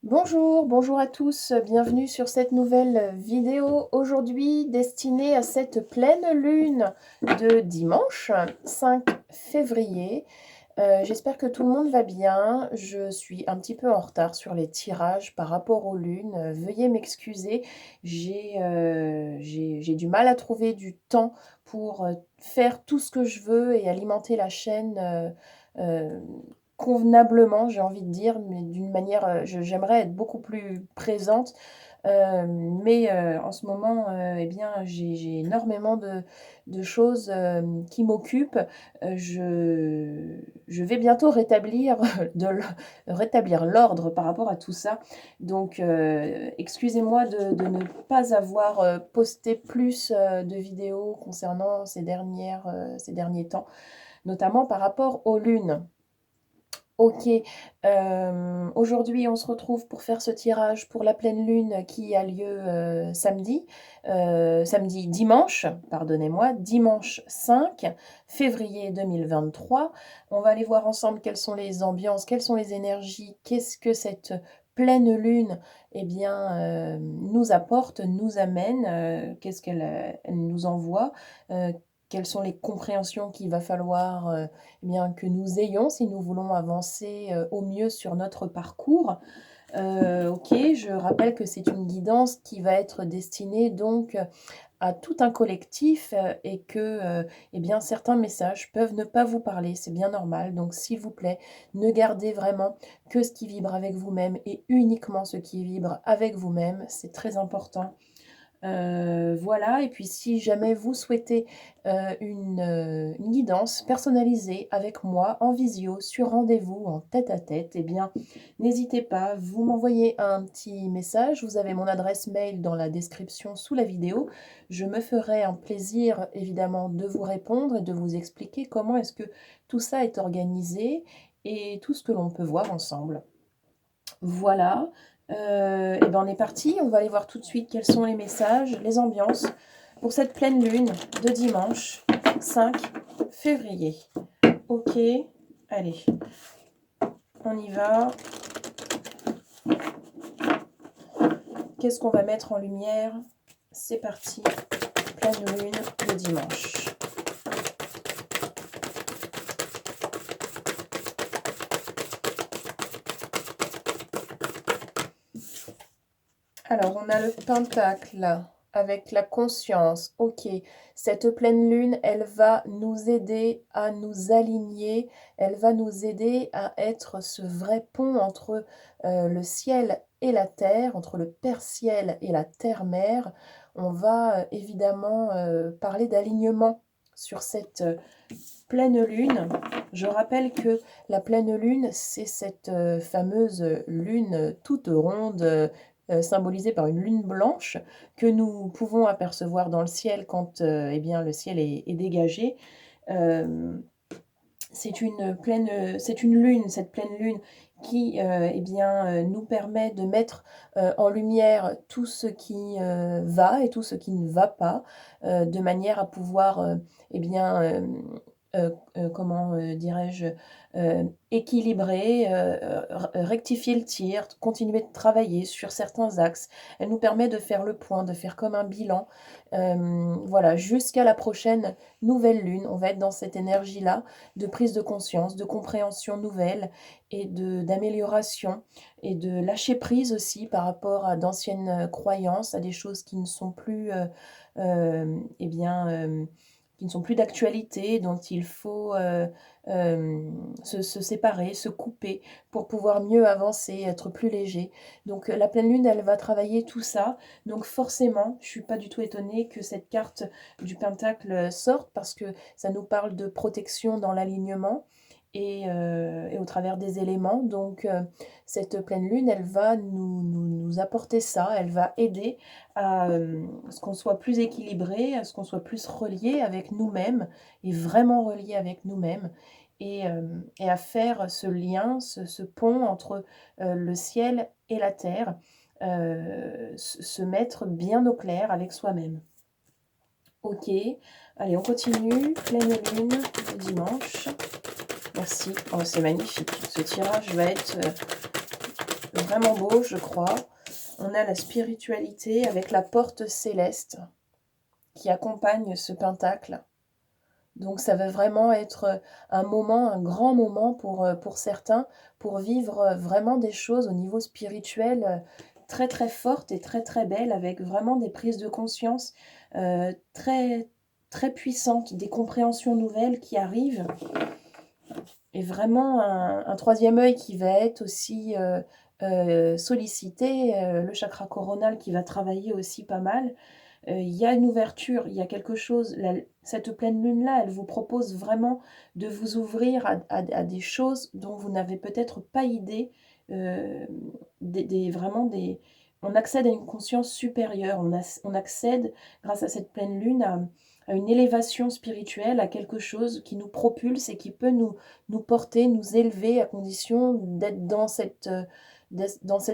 Bonjour, bonjour à tous, bienvenue sur cette nouvelle vidéo aujourd'hui destinée à cette pleine lune de dimanche 5 février. J'espère que tout le monde va bien. Je suis un petit peu en retard sur les tirages par rapport aux lunes. Veuillez m'excuser, j'ai du mal à trouver du temps pour faire tout ce que je veux et alimenter la chaîne euh, convenablement, j'ai envie de dire, mais d'une manière, j'aimerais être beaucoup plus présente, en ce moment, eh bien, j'ai énormément de choses, qui m'occupent. Je vais bientôt rétablir rétablir l'ordre par rapport à tout ça. Donc, excusez-moi de ne pas avoir, posté plus, de vidéos concernant ces derniers temps, notamment par rapport aux lunes. OK, aujourd'hui, on se retrouve pour faire ce tirage pour la pleine lune qui a lieu, dimanche, pardonnez-moi, dimanche 5 février 2023. On va aller voir ensemble quelles sont les ambiances, quelles sont les énergies, qu'est-ce que cette pleine lune, eh bien, nous apporte, nous amène, qu'est-ce qu'elle, elle nous envoie, quelles sont les compréhensions qu'il va falloir, eh bien, que nous ayons si nous voulons avancer au mieux sur notre parcours. Ok, je rappelle que c'est une guidance qui va être destinée donc à tout un collectif et que eh bien, certains messages peuvent ne pas vous parler, c'est bien normal. Donc s'il vous plaît, ne gardez vraiment que ce qui vibre avec vous-même et uniquement ce qui vibre avec vous-même, c'est très important. Voilà, et puis si jamais vous souhaitez une guidance personnalisée avec moi en visio, sur rendez-vous, en tête-à-tête, eh bien, n'hésitez pas, vous m'envoyez un petit message. Vous avez mon adresse mail dans la description sous la vidéo. Je me ferai un plaisir, évidemment, de vous répondre et de vous expliquer comment est-ce que tout ça est organisé et tout ce que l'on peut voir ensemble. Voilà, et ben on est parti. On va aller voir tout de suite quels sont les messages, les ambiances pour cette pleine lune de dimanche 5 février. Ok, allez, on y va. Qu'est-ce qu'on va mettre en lumière? C'est parti, pleine lune de dimanche. Alors, on a le pentacle avec la conscience. Ok, cette pleine lune, elle va nous aider à nous aligner. Elle va nous aider à être ce vrai pont entre le ciel et la terre, entre le Père Ciel et la Terre-Mère. On va évidemment parler d'alignement sur cette pleine lune. Je rappelle que la pleine lune, c'est cette fameuse lune toute ronde, symbolisée par une lune blanche, que nous pouvons apercevoir dans le ciel quand eh bien, le ciel est dégagé. C'est une lune, cette pleine lune, qui eh bien, nous permet de mettre en lumière tout ce qui va et tout ce qui ne va pas, de manière à pouvoir eh bien, comment dirais-je, équilibrer, rectifier le tir, continuer de travailler sur certains axes. Elle nous permet de faire le point, de faire comme un bilan. Voilà, jusqu'à la prochaine nouvelle lune, on va être dans cette énergie-là de prise de conscience, de compréhension nouvelle et d'amélioration et de lâcher prise aussi par rapport à d'anciennes croyances, à des choses qui ne sont plus, eh bien, qui ne sont plus d'actualité, dont il faut se séparer, se couper pour pouvoir mieux avancer, être plus léger. Donc la pleine lune, elle va travailler tout ça. Donc forcément, je ne suis pas du tout étonnée que cette carte du pentacle sorte parce que ça nous parle de protection dans l'alignement et au travers des éléments. Donc cette pleine lune, elle va nous apporter ça, elle va aider à ce qu'on soit plus équilibré, à ce qu'on soit plus relié avec nous-mêmes et vraiment relié avec nous-mêmes et à faire ce lien, ce pont entre le ciel et la terre, se mettre bien au clair avec soi-même. Ok, allez, on continue. Pleine lune, dimanche. Merci. Oh, c'est magnifique. Ce tirage va être vraiment beau, je crois. On a la spiritualité avec la porte céleste qui accompagne ce pentacle. Donc ça va vraiment être un moment, un grand moment pour certains, pour vivre vraiment des choses au niveau spirituel très très fortes et très très belles, avec vraiment des prises de conscience très très puissantes, des compréhensions nouvelles qui arrivent, et vraiment un troisième œil qui va être aussi sollicité, le chakra coronal qui va travailler aussi pas mal. Il y a une ouverture, il y a quelque chose, cette pleine lune-là, elle vous propose vraiment de vous ouvrir à des choses dont vous n'avez peut-être pas idée, euh, vraiment on accède à une conscience supérieure, on accède, grâce à cette pleine lune, à une élévation spirituelle, à quelque chose qui nous propulse et qui peut nous porter, nous élever, à condition d'être dans cette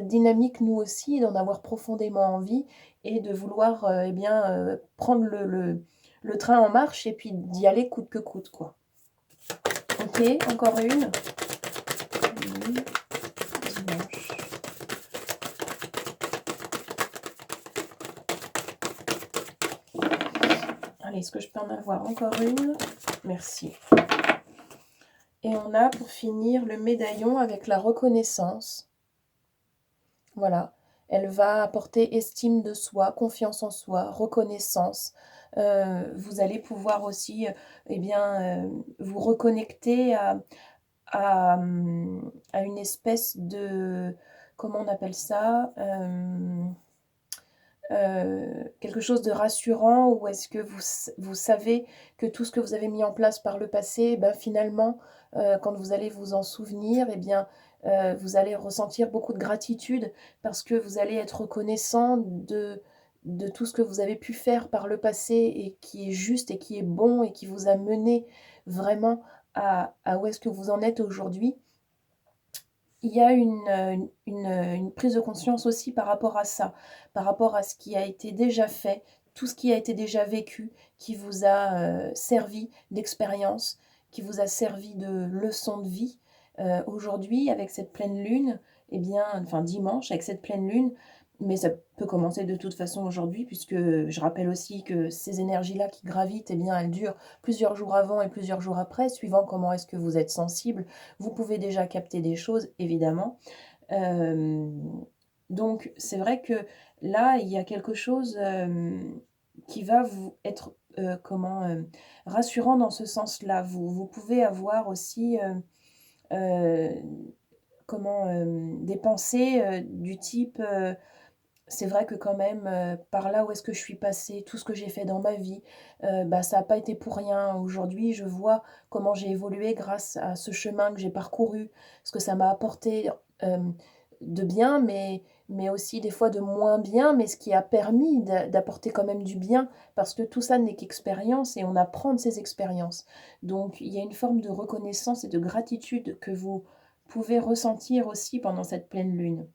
dynamique, nous aussi, d'en avoir profondément envie, et de vouloir eh bien, prendre le train en marche et puis d'y aller coûte que coûte, quoi. Ok, encore une. Dimanche. Allez, est-ce que je peux en avoir encore une? Merci. Et on a pour finir le médaillon avec la reconnaissance. Voilà, elle va apporter estime de soi, confiance en soi, reconnaissance. Vous allez pouvoir aussi eh bien, vous reconnecter à une espèce de, comment on appelle ça, quelque chose de rassurant, ou est-ce que vous savez que tout ce que vous avez mis en place par le passé, ben finalement, quand vous allez vous en souvenir, eh bien, vous allez ressentir beaucoup de gratitude, parce que vous allez être reconnaissant de tout ce que vous avez pu faire par le passé et qui est juste et qui est bon et qui vous a mené vraiment à où est-ce que vous en êtes aujourd'hui. Il y a une prise de conscience aussi par rapport à ça, par rapport à ce qui a été déjà fait, tout ce qui a été déjà vécu, qui vous a servi d'expérience, qui vous a servi de leçon de vie. Aujourd'hui, avec cette pleine lune, eh bien, enfin dimanche, avec cette pleine lune, mais ça peut commencer de toute façon aujourd'hui, puisque je rappelle aussi que ces énergies-là qui gravitent, eh bien, elles durent plusieurs jours avant et plusieurs jours après, suivant comment est-ce que vous êtes sensible. Vous pouvez déjà capter des choses, évidemment. Donc, c'est vrai que là, il y a quelque chose qui va vous être rassurant dans ce sens-là. Vous pouvez avoir aussi euh, des pensées du type c'est vrai que quand même, par là où est-ce que je suis passée, tout ce que j'ai fait dans ma vie, bah, ça n'a pas été pour rien. Aujourd'hui, je vois comment j'ai évolué grâce à ce chemin que j'ai parcouru, ce que ça m'a apporté de bien, mais aussi des fois de moins bien, mais ce qui a permis d'apporter quand même du bien, parce que tout ça n'est qu'expérience et on apprend de ces expériences. Donc, il y a une forme de reconnaissance et de gratitude que vous pouvez ressentir aussi pendant cette pleine lune.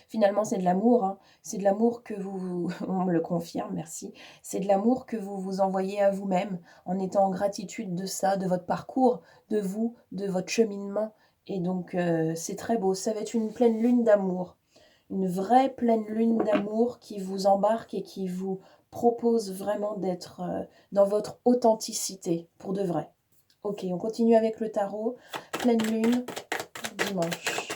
Finalement, c'est de l'amour, hein. C'est de l'amour que vous on me le confirme, merci. C'est de l'amour que vous vous envoyez à vous-même, en étant en gratitude de ça, de votre parcours, de vous, de votre cheminement, et donc c'est très beau. Ça va être une pleine lune d'amour, une vraie pleine lune d'amour qui vous embarque et qui vous propose vraiment d'être dans votre authenticité, pour de vrai. Ok, on continue avec le tarot. Pleine lune, dimanche.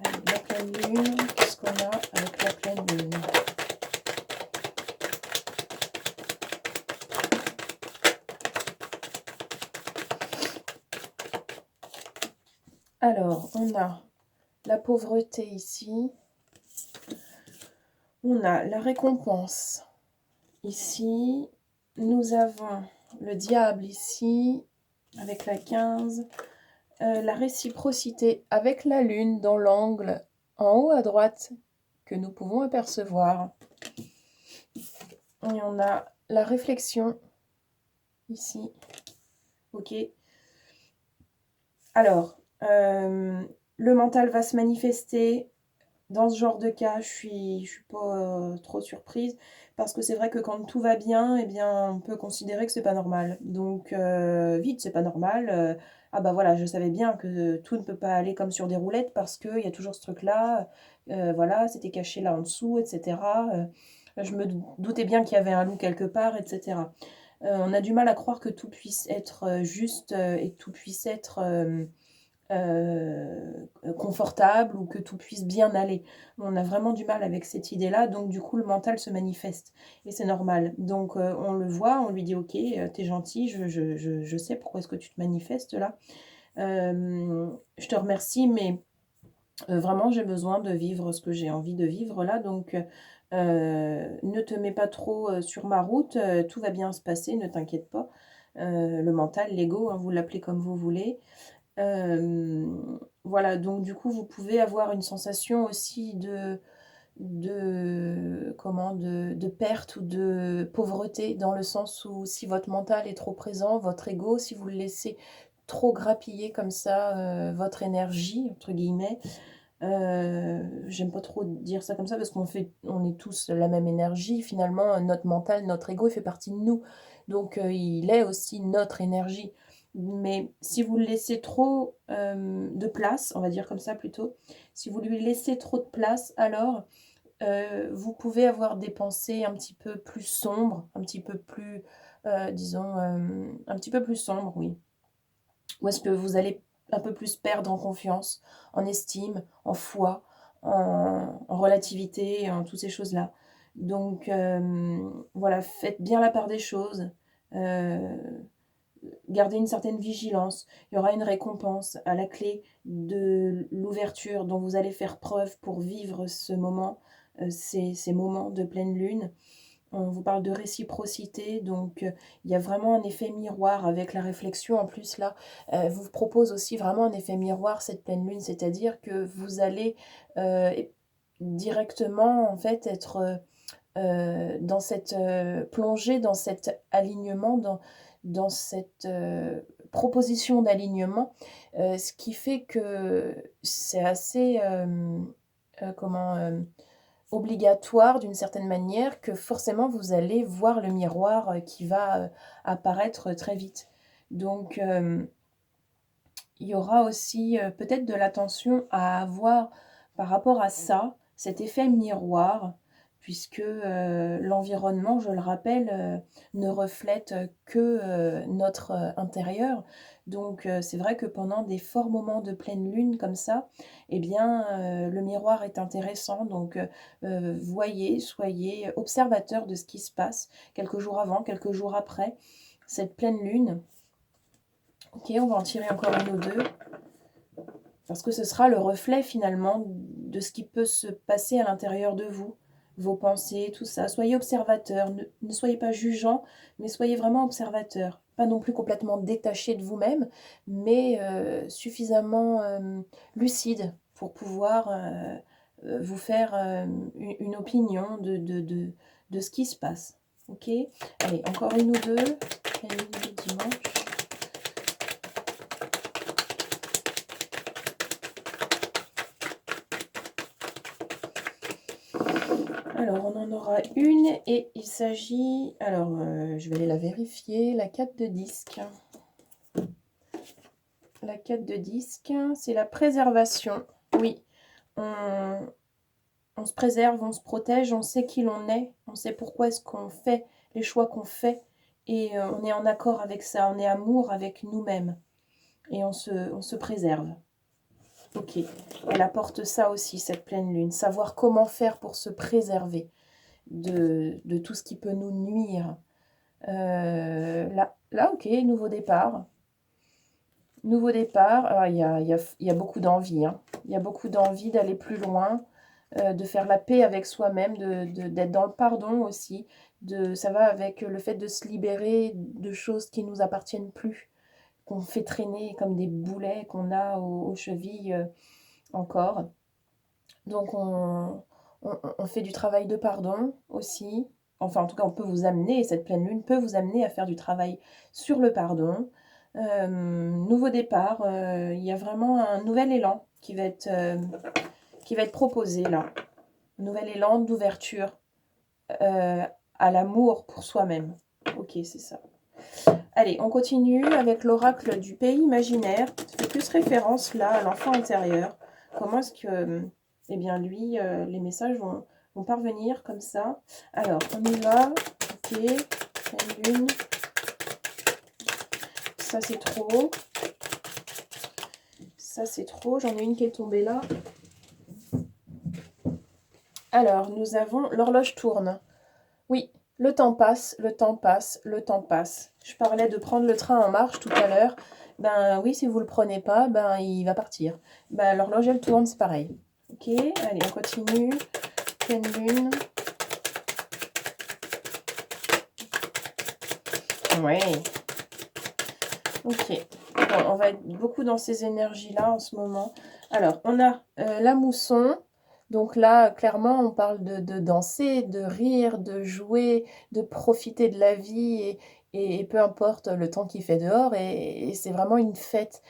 La pleine lune, qu'est-ce qu'on a avec la pleine lune? Alors, on a la pauvreté ici, on a la récompense ici, nous avons le diable ici, avec la 15, la réciprocité avec la lune dans l'angle en haut à droite que nous pouvons apercevoir. Et on a la réflexion ici. Ok. Alors, le mental va se manifester dans ce genre de cas, je suis pas, trop surprise parce que c'est vrai que quand tout va bien et bien, on peut considérer que c'est pas normal. Donc vite, c'est pas normal, ah bah, voilà, je savais bien que tout ne peut pas aller comme sur des roulettes parce qu'il y a toujours ce truc-là, voilà, c'était caché là en dessous et cetera, je me doutais bien qu'il y avait un loup quelque part et cetera. On a du mal à croire que tout puisse être, juste, et que tout puisse être, confortable ou que tout puisse bien aller. On a vraiment du mal avec cette idée-là, donc du coup, le mental se manifeste et c'est normal. Donc on le voit, on lui dit: «OK, tu gentil, je sais pourquoi est-ce que tu te manifestes là. Je te remercie, mais vraiment j'ai besoin de vivre ce que j'ai envie de vivre là, donc ne te mets pas trop, sur ma route, tout va bien se passer, ne t'inquiète pas». Le mental, l'ego, hein, vous l'appelez comme vous voulez. Voilà, donc du coup, vous pouvez avoir une sensation aussi de perte ou de pauvreté, dans le sens où si votre mental est trop présent, votre ego, si vous le laissez trop grappiller comme ça, votre «énergie» entre guillemets, j'aime pas trop dire ça comme ça parce on est tous la même énergie finalement, notre mental, notre ego, il fait partie de nous. Donc il est aussi notre énergie. Mais si vous le laissez trop, de place, on va dire comme ça plutôt, si vous lui laissez trop de place, alors, vous pouvez avoir des pensées un petit peu plus sombres, un petit peu plus, disons, un petit peu plus sombres, oui. Ou est-ce que vous allez un peu plus perdre en confiance, en estime, en foi, en relativité, en toutes ces choses-là. Donc voilà, faites bien la part des choses, heu, gardez une certaine vigilance. Il y aura une récompense à la clé de l'ouverture dont vous allez faire preuve pour vivre ce moment, ces moments de pleine lune. On vous parle de réciprocité, donc il y a vraiment un effet miroir avec la réflexion. En plus là, vous propose aussi vraiment un effet miroir cette pleine lune, c'est-à-dire que vous allez, et directement en fait être, dans cette, plongée dans cet alignement, dans cette, proposition d'alignement, ce qui fait que c'est assez, comment, obligatoire d'une certaine manière, que forcément vous allez voir le miroir, qui va, apparaître très vite. Donc il y aura aussi, peut-être de l'attention à avoir par rapport à ça, cet effet miroir, puisque, l'environnement, je le rappelle, ne reflète, que, notre, intérieur. Donc c'est vrai que pendant des forts moments de pleine lune comme ça, eh bien, le miroir est intéressant. Donc voyez, soyez observateur de ce qui se passe quelques jours avant, quelques jours après cette pleine lune. OK, on va en tirer encore une ou 2. Parce que ce sera le reflet finalement de ce qui peut se passer à l'intérieur de vous, vos pensées, tout ça. Soyez observateur, ne soyez pas jugeant, mais soyez vraiment observateur. Pas non plus complètement détaché de vous-même, mais suffisamment lucide pour pouvoir vous faire une opinion de ce qui se passe. Ok. Allez, encore une ou deux. Une de dimanche. Alors, on en aura une et il s'agit alors, je vais aller la vérifier, la 4 de disque. La 4 de disque, c'est la préservation. Oui, on on se préserve, on se protège, on sait qui l'on est, on sait pourquoi est-ce qu'on fait les choix qu'on fait et on est en accord avec ça, on est amour avec nous-mêmes et on se préserve. OK. Elle apporte ça aussi, cette pleine lune, savoir comment faire pour se préserver de tout ce qui peut nous nuire. Là, OK, nouveau départ. Nouveau départ, alors il y a beaucoup d'envie, hein. Il y a beaucoup d'envie d'aller plus loin, de faire la paix avec soi-même, d'être dans le pardon aussi. Ça va avec le fait de se libérer de choses qui ne nous appartiennent plus, qu'on fait traîner comme des boulets qu'on a aux chevilles, encore. Donc on fait du travail de pardon aussi. Enfin, en tout cas, on peut vous amener cette pleine lune peut vous amener à faire du travail sur le pardon. Nouveau départ, il y a vraiment un nouvel élan qui qui va être proposé là. Un nouvel élan d'ouverture à l'amour pour soi-même. Ok, c'est ça. Allez, on continue avec l'oracle du pays imaginaire. Ça fait plus référence là à l'enfant intérieur. Comment est-ce que, eh bien lui, les messages vont parvenir comme ça. Alors, on y va. Ok, pleine lune. Ça, c'est trop. Ça, c'est trop. J'en ai une qui est tombée là. Alors, nous avons l'horloge tourne. Oui, le temps passe, le temps passe, le temps passe. Je parlais de prendre le train en marche tout à l'heure. Ben oui, si vous ne le prenez pas, ben il va partir. Ben l'horloge, elle tourne, c'est pareil. Ok, allez, on continue. Pleine lune. Ouais. Ok. Bon, on va être beaucoup dans ces énergies-là en ce moment. Alors, on a la mousson. Donc là, clairement, on parle de danser, de rire, de jouer, de profiter de la vie et peu importe le temps qu'il fait dehors. Et c'est vraiment une fête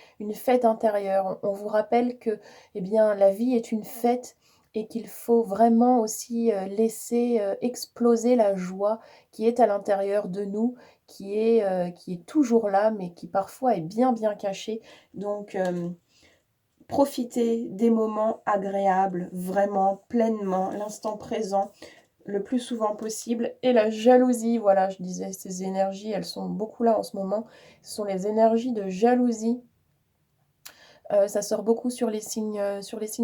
intérieure. On vous rappelle que eh bien, la vie est une fête et qu'il faut vraiment aussi laisser exploser la joie qui est à l'intérieur de nous, qui est toujours là, mais qui parfois est bien bien cachée. Donc, profitez des moments agréables, vraiment, pleinement, l'instant présent, le plus souvent possible. Et la jalousie, voilà, je disais, ces énergies, elles sont beaucoup là en ce moment. Ce sont les énergies de jalousie. Ça sort beaucoup sur les signes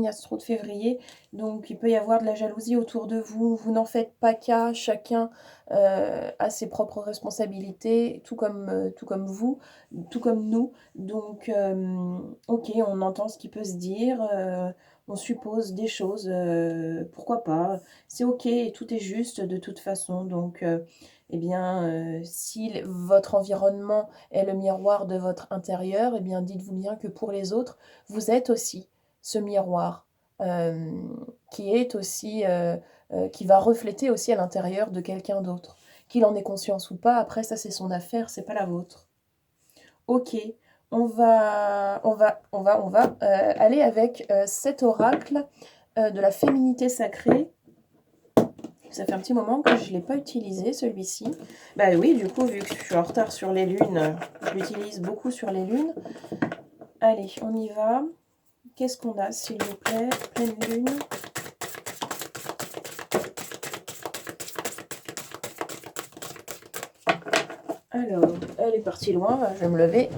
astro de février. Donc, il peut y avoir de la jalousie autour de vous. Vous n'en faites pas cas. Chacun a ses propres responsabilités, tout comme vous, tout comme nous. Donc, ok, on entend ce qui peut se dire. On suppose des choses. Pourquoi pas? C'est ok, tout est juste de toute façon. Donc, eh bien, si votre environnement est le miroir de votre intérieur, eh bien, dites-vous bien que pour les autres, vous êtes aussi ce miroir euh, qui est aussi, qui va refléter aussi à l'intérieur de quelqu'un d'autre. Qu'il en ait conscience ou pas, après ça c'est son affaire, c'est pas la vôtre. Ok, on va aller avec cet oracle de la féminité sacrée. Ça fait un petit moment que je ne l'ai pas utilisé, celui-ci. Bah oui, du coup, vu que je suis en retard sur les lunes, je l'utilise beaucoup sur les lunes. Allez, on y va. Qu'est-ce qu'on a, s'il vous plaît? Pleine lune. Alors, elle est partie loin, je vais me lever.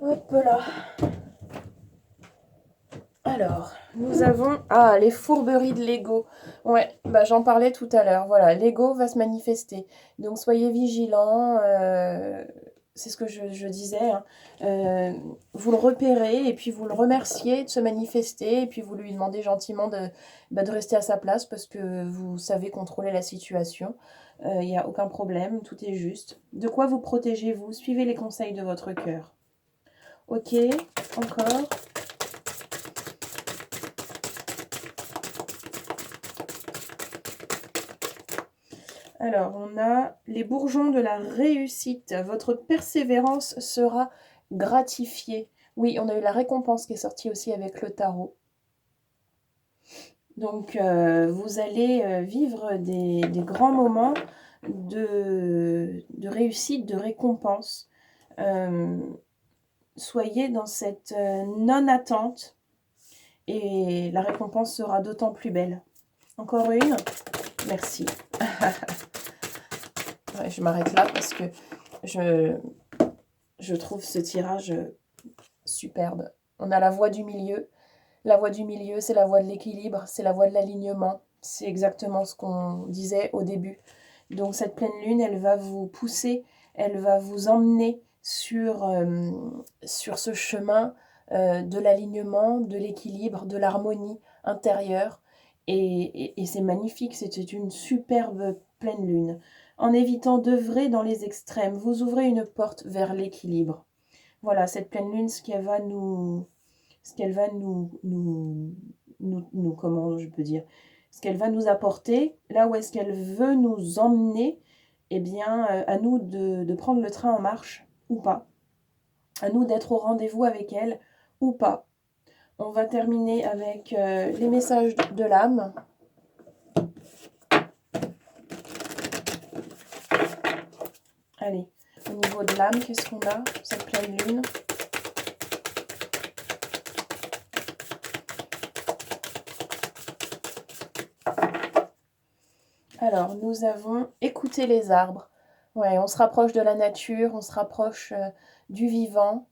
Hop là. Alors, nous avons... Ah, les fourberies de l'ego. Ouais, bah, j'en parlais tout à l'heure. Voilà, l'ego va se manifester. Donc, soyez vigilants. C'est ce que je disais. Hein. Vous le repérez et puis vous le remerciez de se manifester. Et puis vous lui demandez gentiment de rester à sa place parce que vous savez contrôler la situation. Il n'y a aucun problème, tout est juste. De quoi vous protégez-vous? Suivez les conseils de votre cœur. Ok, encore. Alors, on a les bourgeons de la réussite. Votre persévérance sera gratifiée. Oui, on a eu la récompense qui est sortie aussi avec le tarot. Donc, vous allez vivre des grands moments de réussite, de récompense. Soyez dans cette non-attente et la récompense sera d'autant plus belle. Encore une. Merci. Ouais, je m'arrête là parce que je trouve ce tirage superbe. On a la voie du milieu. La voie du milieu, c'est la voie de l'équilibre, c'est la voie de l'alignement. C'est exactement ce qu'on disait au début. Donc cette pleine lune, elle va vous pousser, elle va vous emmener sur ce chemin de l'alignement, de l'équilibre, de l'harmonie intérieure. Et c'est magnifique, c'était une superbe pleine lune. En évitant d'œuvrer dans les extrêmes, vous ouvrez une porte vers l'équilibre. Voilà, cette pleine lune, ce qu'elle va nous, comment je peux dire, ce qu'elle va nous apporter, là où est-ce qu'elle veut nous emmener, eh bien, à nous de prendre le train en marche ou pas, à nous d'être au rendez-vous avec elle ou pas. On va terminer avec les messages de l'âme. Allez, au niveau de l'âme, qu'est-ce qu'on a, cette pleine lune? Alors, nous avons écouté les arbres. Ouais, on se rapproche de la nature, on se rapproche du vivant.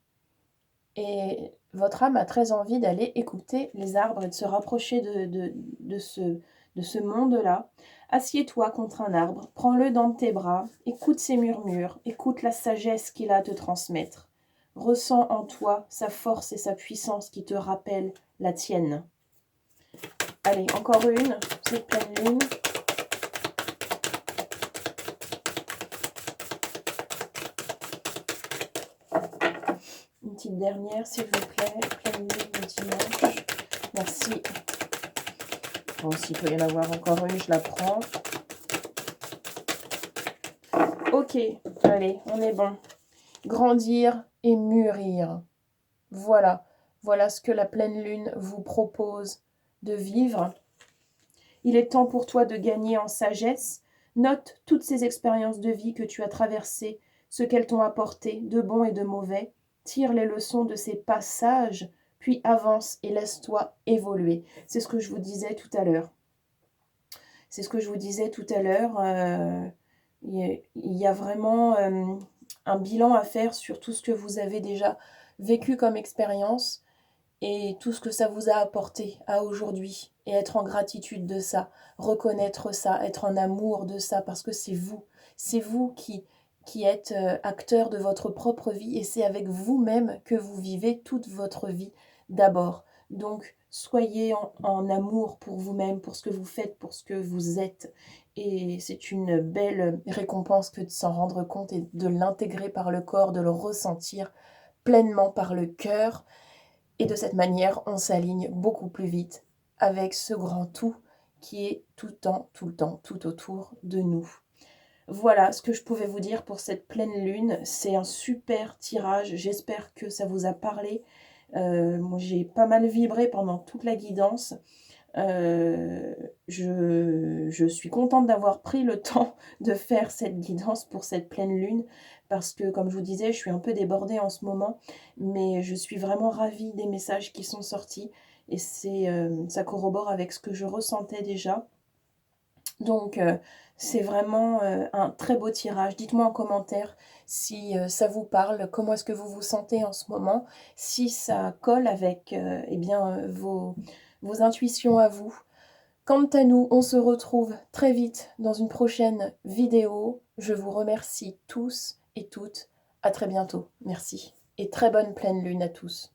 Et votre âme a très envie d'aller écouter les arbres et de se rapprocher de ce monde-là. Assieds-toi contre un arbre, prends-le dans tes bras, écoute ses murmures, écoute la sagesse qu'il a à te transmettre. Ressens en toi sa force et sa puissance qui te rappellent la tienne. Allez, encore une, cette pleine lune. Une petite dernière, s'il vous plaît. Pleine lune le dimanche. Merci. Bon, s'il peut y en avoir encore une, je la prends. Ok, allez, on est bon. Grandir et mûrir. Voilà, voilà ce que la pleine lune vous propose de vivre. Il est temps pour toi de gagner en sagesse. Note toutes ces expériences de vie que tu as traversées, ce qu'elles t'ont apporté, de bon et de mauvais. Tire les leçons de ces passages, puis avance et laisse-toi évoluer. C'est ce que je vous disais tout à l'heure. C'est ce que je vous disais tout à l'heure. Il y a vraiment un bilan à faire sur tout ce que vous avez déjà vécu comme expérience et tout ce que ça vous a apporté à aujourd'hui et être en gratitude de ça, reconnaître ça, être en amour de ça parce que c'est vous qui êtes acteur de votre propre vie et c'est avec vous-même que vous vivez toute votre vie d'abord. Donc soyez en amour pour vous-même, pour ce que vous faites, pour ce que vous êtes. Et c'est une belle récompense que de s'en rendre compte et de l'intégrer par le corps, de le ressentir pleinement par le cœur. Et de cette manière, on s'aligne beaucoup plus vite avec ce grand tout qui est tout le temps, tout le temps, tout autour de nous. Voilà ce que je pouvais vous dire pour cette pleine lune. C'est un super tirage. J'espère que ça vous a parlé. Moi, j'ai pas mal vibré pendant toute la guidance. Je suis contente d'avoir pris le temps de faire cette guidance pour cette pleine lune parce que, comme je vous disais, je suis un peu débordée en ce moment, mais je suis vraiment ravie des messages qui sont sortis et ça corrobore avec ce que je ressentais déjà. Donc, c'est vraiment un très beau tirage. Dites-moi en commentaire si ça vous parle, comment est-ce que vous vous sentez en ce moment, si ça colle avec eh bien, vos intuitions à vous. Quant à nous, on se retrouve très vite dans une prochaine vidéo. Je vous remercie tous et toutes. À très bientôt. Merci. Et très bonne pleine lune à tous.